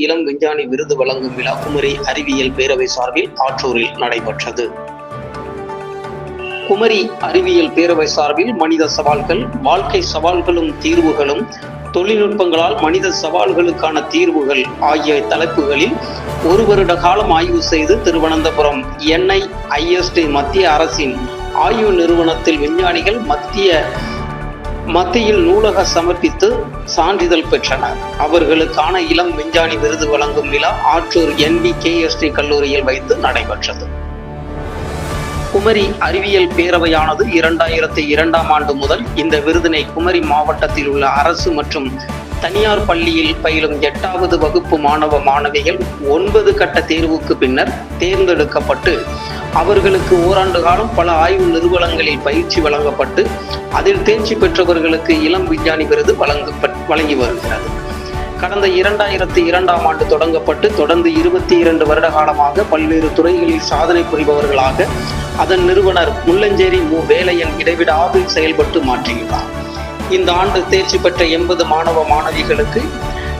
இளம் விஞ்ஞானி விருது வழங்கும் விழா குமரி அறிவியல் பேரவை சார்பில் ஆற்றூரில் நடைபெற்றது. குமரி அறிவியல் பேரவை சார்பில் மனித சவால்கள், வாழ்க்கை சவால்களும் தீர்வுகளும், தொழில்நுட்பங்களால் மனித சவால்களுக்கான தீர்வுகள் ஆகிய தலைப்புகளில் ஒரு வருட காலம் ஆய்வு செய்து திருவனந்தபுரம் NIIST மத்திய அரசின் ஆய்வு நிறுவனத்தில் விஞ்ஞானிகள் மத்தியில் நூலக சமர்ப்பித்து சான்றிதழ் பெற்றனர். அவர்களுக்கான இளம் விஞ்ஞானி விருது வழங்கும் விழா ஆற்றூர் NBKST கல்லூரியில் வைத்து நடைபெற்றது. குமரி அறிவியல் பேரவையானது 2002ஆம் ஆண்டு முதல் இந்த விருதினை குமரி மாவட்டத்தில் உள்ள அரசு மற்றும் தனியார் பள்ளியில் பயிலும் 8வது வகுப்பு மாணவ மாணவிகள் 9 கட்ட தேர்வுக்கு பின்னர் தேர்ந்தெடுக்கப்பட்டு அவர்களுக்கு ஓராண்டு காலம் பல ஆய்வு நிறுவனங்களில் பயிற்சி வழங்கப்பட்டு அதில் தேர்ச்சி பெற்றவர்களுக்கு இளம் விஞ்ஞானி விருது வழங்கி வருகிறது. கடந்த 2002ஆம் ஆண்டு தொடங்கப்பட்டு தொடர்ந்து 22 வருட காலமாக பல்வேறு துறைகளில் சாதனை புரிபவர்களாக அதன் நிறுவனர் முள்ளஞ்சேரி வேலையன் இடைவிடாது செயல்பட்டு மாற்றியுள்ளார். இந்த ஆண்டு தேர்ச்சி பெற்ற 80 மாணவ மாணவிகளுக்கு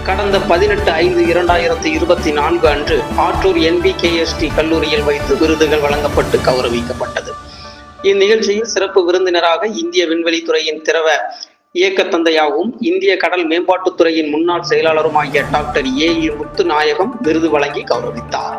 கடந்த 18/5/2024 அன்று ஆற்றூர் NBKST கல்லூரியில் வைத்து விருதுகள் வழங்கப்பட்டு கௌரவிக்கப்பட்டது. இந்நிகழ்ச்சியில் சிறப்பு விருந்தினராக இந்திய விண்வெளித்துறையின் திரவ இயக்க தந்தையாகவும் இந்திய கடல் மேம்பாட்டுத்துறையின் முன்னாள் செயலாளருமாகிய டாக்டர் AE முத்துநாயகம் விருது வழங்கி கௌரவித்தார்.